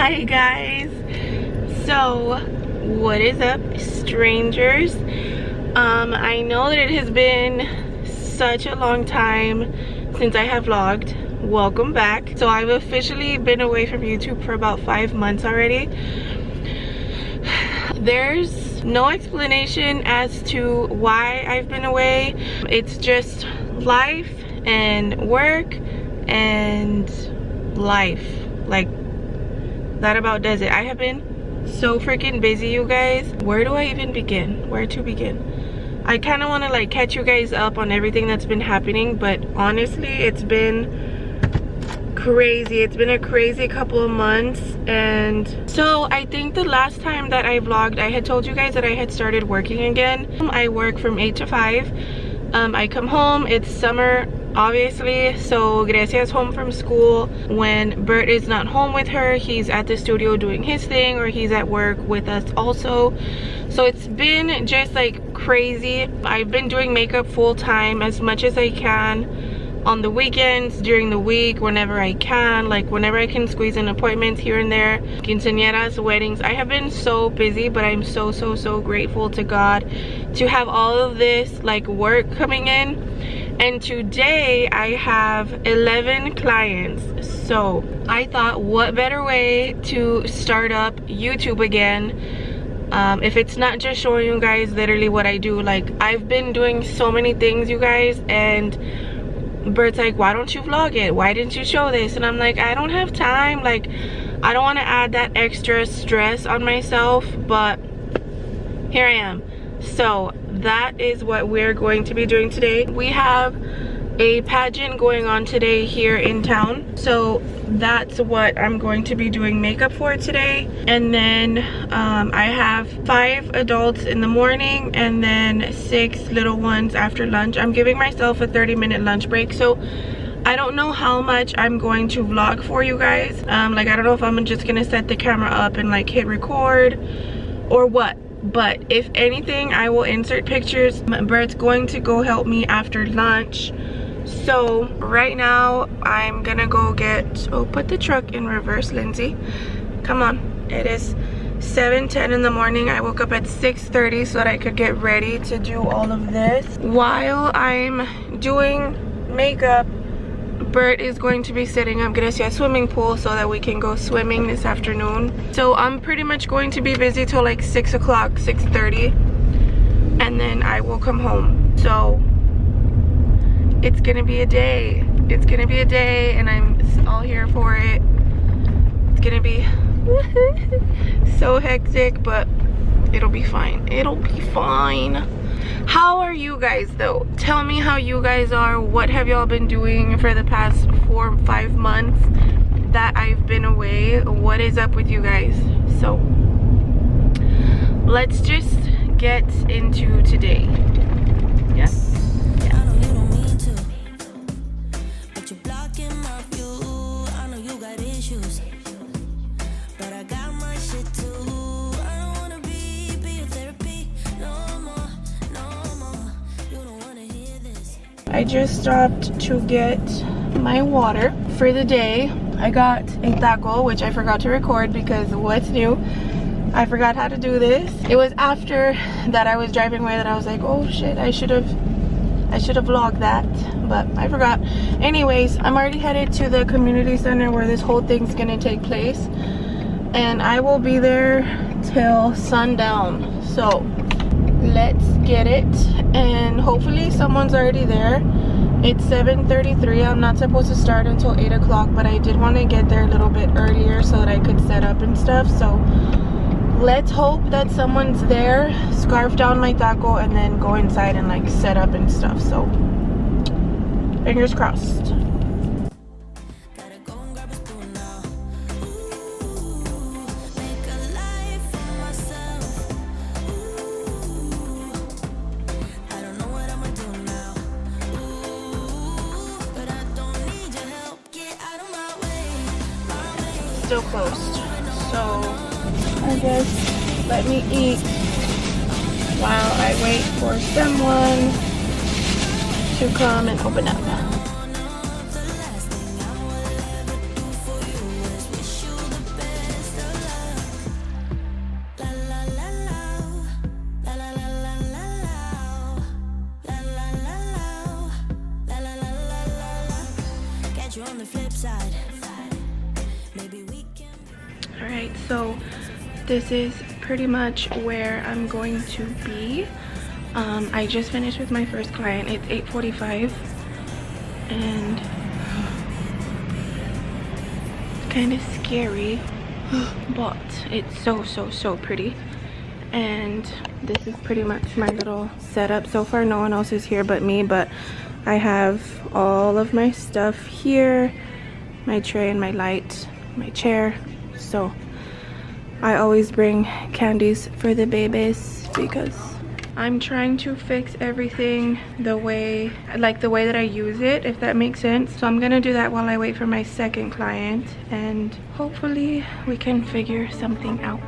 Hi guys, so what is up, strangers? I know that it has been such a long time since I have vlogged. Welcome back. So I've officially been away from YouTube for about 5 months already. There's no explanation as to why I've been away. It's just life and work and life, like that about does it. I have been so freaking busy, you guys. Where do I even begin? Where to begin? I kind of want to like catch you guys up on everything that's been happening, but honestly it's been crazy. It's been a crazy couple of months. And so I think the last time that I vlogged, I had told you guys that I had started working again. I work from 8 to 5. I come home, it's summer obviously, so Grecia is home from school. When Bert is not home with her, he's at the studio doing his thing, or he's at work with us also. So it's been just like crazy. I've been doing makeup full time as much as I can on the weekends, during the week, whenever I can, like whenever I can squeeze in appointments here and there, quinceañeras, weddings. I have been so busy, but I'm so grateful to God to have all of this like work coming in. And today I have 11 clients. So I thought, what better way to start up YouTube again if it's not just showing you guys literally what I do. Like, I've been doing so many things, you guys, and Bert's like, why don't you vlog it? Why didn't you show this? And I'm like, I don't have time. Like, I don't want to add that extra stress on myself, but here I am. So that is what we're going to be doing today. We have a pageant going on today here in town, so that's what I'm going to be doing makeup for today. And then I have 5 adults in the morning and then 6 little ones after lunch. I'm giving myself a 30-minute lunch break, so I don't know how much I'm going to vlog for you guys. Like, I don't know if I'm just gonna set the camera up and like hit record or what. But if anything, I will insert pictures. Bert's going to go help me after lunch. So right now I'm gonna go get, oh, put the truck in reverse, Lindsay. Come on. It is 7:10 in the morning. I woke up at 6:30 so that I could get ready to do all of this. While I'm doing makeup, Bert is going to be setting up Grecia's swimming pool so that we can go swimming this afternoon. So I'm pretty much going to be busy till like 6 o'clock, 6:30, and then I will come home. So it's gonna be a day. It's gonna be a day, and I'm all here for it. It's gonna be so hectic, but it'll be fine. It'll be fine. How are you guys though? Tell me how you guys are. What have y'all been doing for the past 4 or 5 months that I've been away? What is up with you guys? So let's just get into today. Yeah. I just stopped to get my water for the day. I got a taco, which I forgot to record because what's new? I forgot how to do this. It was after that I was driving away that I was like, oh shit, I should have vlogged that, but I forgot. Anyways, I'm already headed to the community center where this whole thing's gonna take place, and I will be there till sundown. So let's get it, and hopefully someone's already there. It's 7:33. I'm not supposed to start until 8 o'clock, but I did want to get there a little bit earlier so that I could set up and stuff. So let's hope that someone's there, scarf down my taco, and then go inside and like set up and stuff. So fingers crossed. Still closed, so I guess let me eat while I wait for someone to come and open up. All right, so this is pretty much where I'm going to be. I just finished with my first client. It's 8:45 and it's kind of scary, but it's so pretty. And this is pretty much my little setup. So far no one else is here but me, but I have all of my stuff here, my tray and my light, my chair. So I always bring candies for the babies because I'm trying to fix everything the way that I use it, if that makes sense. So I'm gonna do that while I wait for my second client, and hopefully we can figure something out.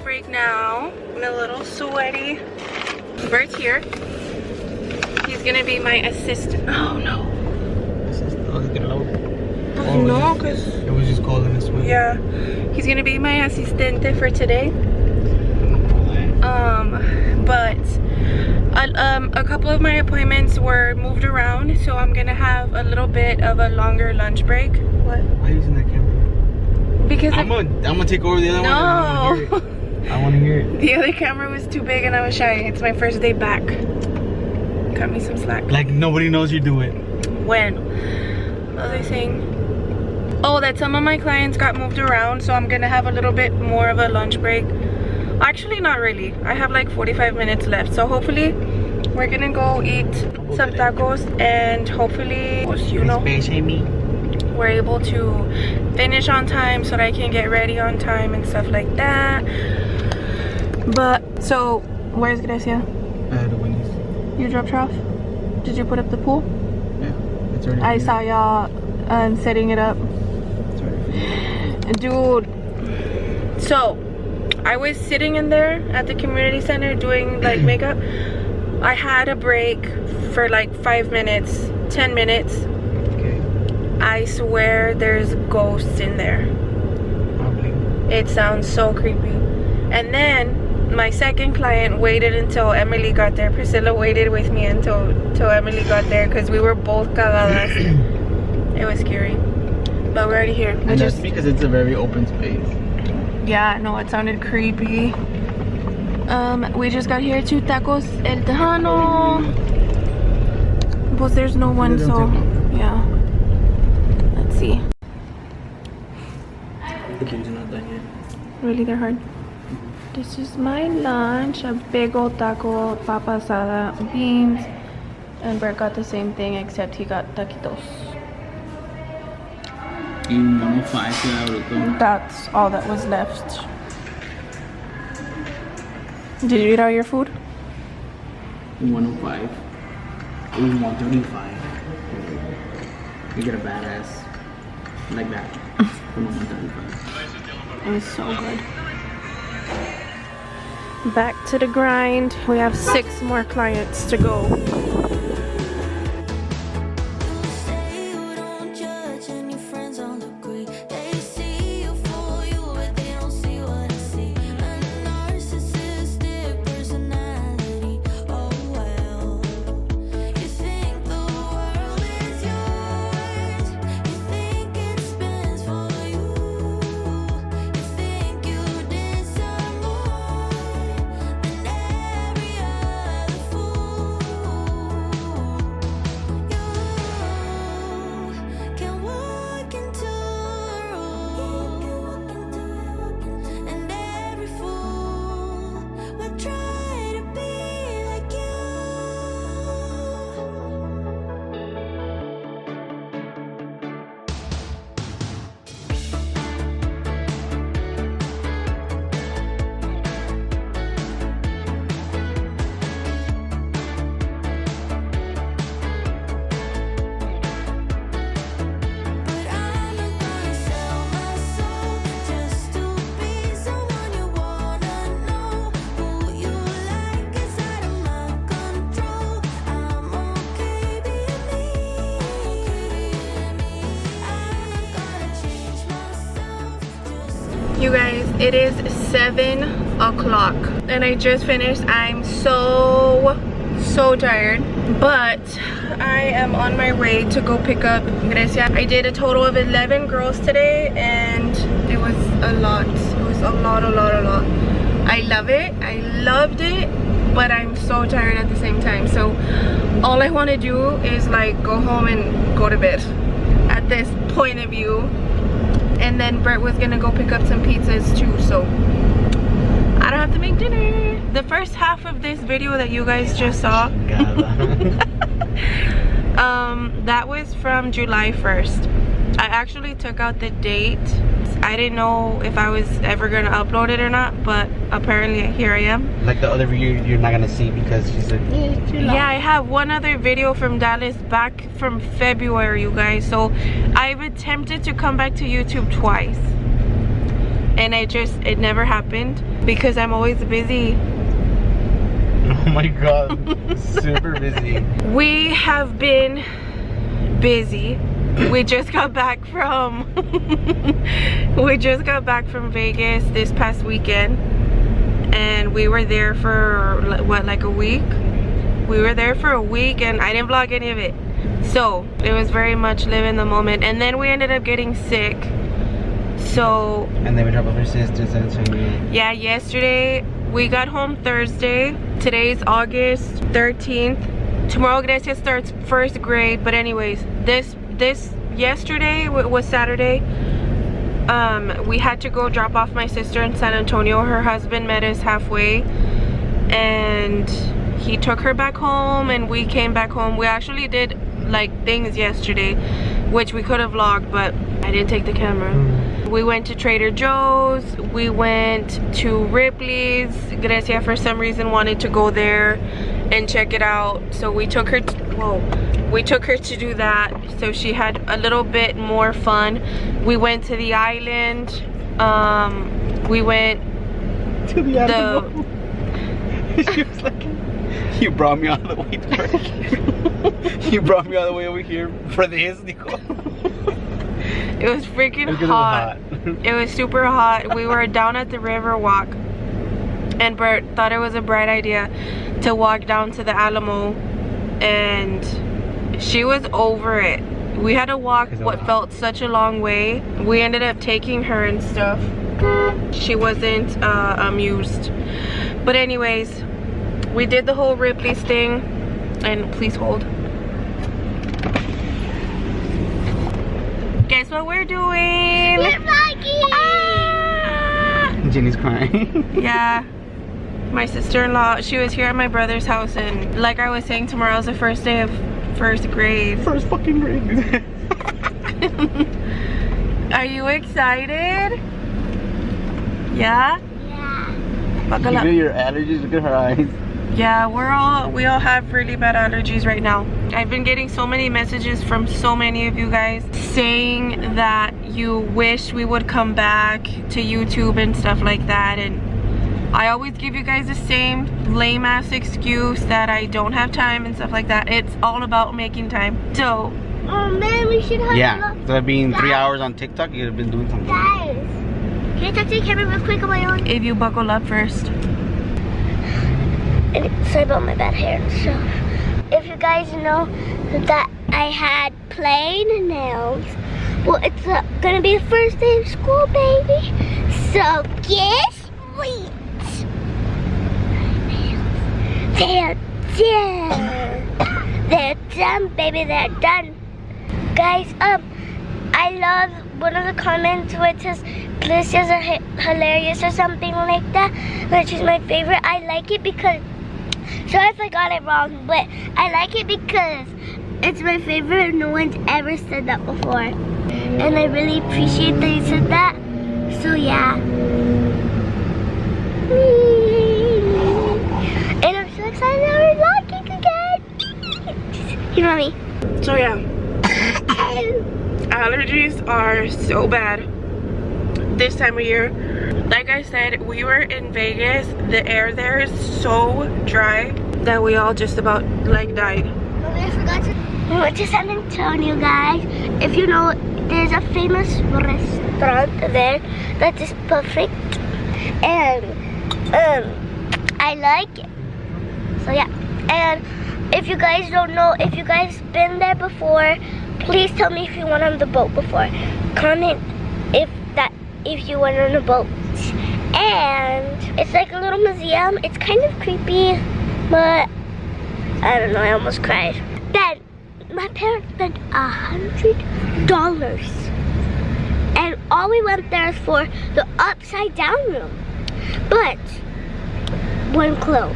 Break now. I'm a little sweaty. Bert's here. He's gonna be my assistant. Oh no. No, because it was just cold in this way. Yeah. He's gonna be my assistente for today. But a couple of my appointments were moved around, so I'm gonna have a little bit of a longer lunch break. What? Why are you using that camera? Because I'm gonna take over the other one. No. I want to hear it. The other camera was too big and I was shy. It's my first day back. Cut me some slack. Like nobody knows you do it. When? What was I saying? Oh, that some of my clients got moved around, so I'm gonna have a little bit more of a lunch break. Actually, not really. I have like 45 minutes left, so hopefully we're gonna go eat some tacos, and hopefully, you know, we're able to finish on time so that I can get ready on time and stuff like that. But so where's Grecia? The Wendy's. You dropped her off? Did you put up the pool? Yeah, it's already. I saw y'all setting it up. It's already. Dude, so I was sitting in there at the community center doing like makeup. I had a break for like 5 minutes, 10 minutes. Okay. I swear there's ghosts in there. Probably. It sounds so creepy. And then my second client waited until Emily got there. Priscilla waited with me until Emily got there because we were both cagadas. It was scary. But we're already here. And that's because it's a very open space. Yeah, no, it sounded creepy. We just got here to Tacos El Tejano. But there's no one, so yeah. Let's see. The kids are not done yet. Really, they're hard. This is my lunch, a big old taco, papa asada, beans, and Bert got the same thing except he got taquitos. In 105. That's all that was left. Did you eat all your food? 105. It was 135. You get a badass like that from 135. It was so good. Back to the grind. We have 6 more clients to go. You guys, it is 7 o'clock and I just finished. I'm so tired, but I am on my way to go pick up Grecia. I did a total of 11 girls today and it was a lot. It was a lot. I love it. I loved it, but I'm so tired at the same time. So all I want to do is like go home and go to bed at this point of view. And then Bert was gonna go pick up some pizzas too, so I don't have to make dinner. The first half of this video that you guys just saw, that was from July 1st. I actually took out the date. I didn't know if I was ever gonna upload it or not, but apparently here I am. Like the other video you're not gonna see because she said, yeah, I have one other video from Dallas back from February, you guys. So I've attempted to come back to YouTube twice and it never happened because I'm always busy. oh my god, super busy. We have been busy. We just got back from Vegas this past weekend, and we were there for what, like a week? We were there for a week and I didn't vlog any of it, so it was very much living the moment. And then we ended up getting sick, so and then we dropped off her sisters and so yeah, yesterday we got home Thursday. Today's August 13th. Tomorrow Grecia starts first grade, but anyways, yesterday was Saturday. We had to go drop off my sister in San Antonio. Her husband met us halfway and he took her back home and we came back home. We actually did like things yesterday which we could have vlogged, but I didn't take the camera. We went to Trader Joe's, we went to Ripley's. Grecia for some reason wanted to go there and check it out, so we took her to do that, so she had a little bit more fun. We went to the island. We went to the island. She was like, you brought me all the way to work. You brought me all the way over here for this, Nico. It was freaking hot. It was super hot. We were down at the river walk and Bert thought it was a bright idea to walk down to the Alamo, and she was over it. We had to walk what felt such a long way. We ended up taking her and stuff. She wasn't amused. But anyways, we did the whole Ripley's thing. And please hold. Guess what we're doing? We're vlogging! Ah! Jenny's crying. Yeah. My sister-in-law, she was here at my brother's house, and like I was saying, tomorrow's the first day of first grade. First fucking grade. Are you excited? Yeah? Yeah. Buckle up. Look at your allergies, look at her eyes. Yeah, we all have really bad allergies right now. I've been getting so many messages from so many of you guys saying that you wish we would come back to YouTube and stuff like that, and I always give you guys the same lame ass excuse that I don't have time and stuff like that. It's all about making time. So Oh man, we should have instead of being 3 hours on TikTok, you'd have been doing something. Guys, can I talk to the camera real quick on my own? if you buckle up first. Sorry about my bad hair and stuff. If you guys know that I had plain nails, well, it's gonna be the first day of school, baby. So guess what? They're done. They're done, baby. They're done. Guys, I love one of the comments where it says delicious or hilarious or something like that, which is my favorite. I like it because, sorry if I got it wrong, but I like it because it's my favorite. No one's ever said that before, and I really appreciate that you said that. So yeah. And I'm so excited that we're vlogging again. You know me. So yeah, allergies are so bad this time of year. Like I said, we were in Vegas. The air there is so dry that we all just about like died. I forgot to. We went to San Antonio, guys. If you know, there's a famous restaurant there that is perfect, and I like it. So yeah, and if you guys don't know, if you guys been there before, please tell me if you went on the boat before. Comment if you went on a boat. And it's like a little museum. It's kind of creepy, but I don't know, I almost cried. Then my parents spent $100, and all we went there is for the upside down room. But one clue,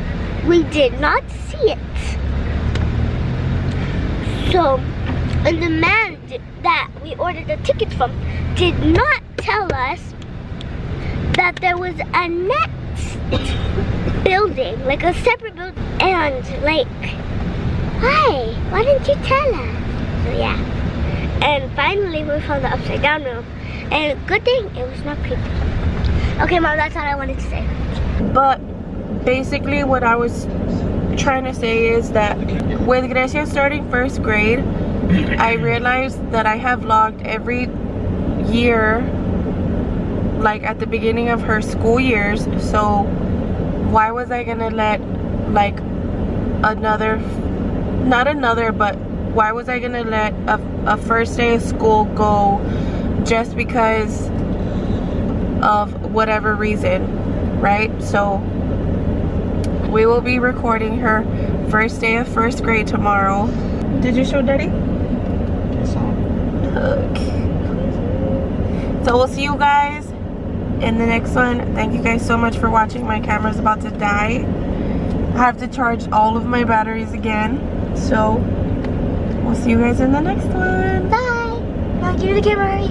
we did not see it. So, and the man that we ordered the tickets from did not tell us that there was a next building, like a separate building, and like, why didn't you tell us? So yeah, and finally we found the upside down room, and good thing it was not creepy. Okay, Mom, that's all I wanted to say. But basically what I was trying to say is that with Grecia starting first grade, I realized that I have vlogged every year, like at the beginning of her school years. So why was I gonna let like why was I gonna let a first day of school go just because of whatever reason, right? So we will be recording her first day of first grade tomorrow. Did you show Daddy? Okay. So we'll see you guys in the next one. Thank you guys so much for watching. My camera's about to die. I have to charge all of my batteries again. So we'll see you guys in the next one. Bye. Now give me the camera.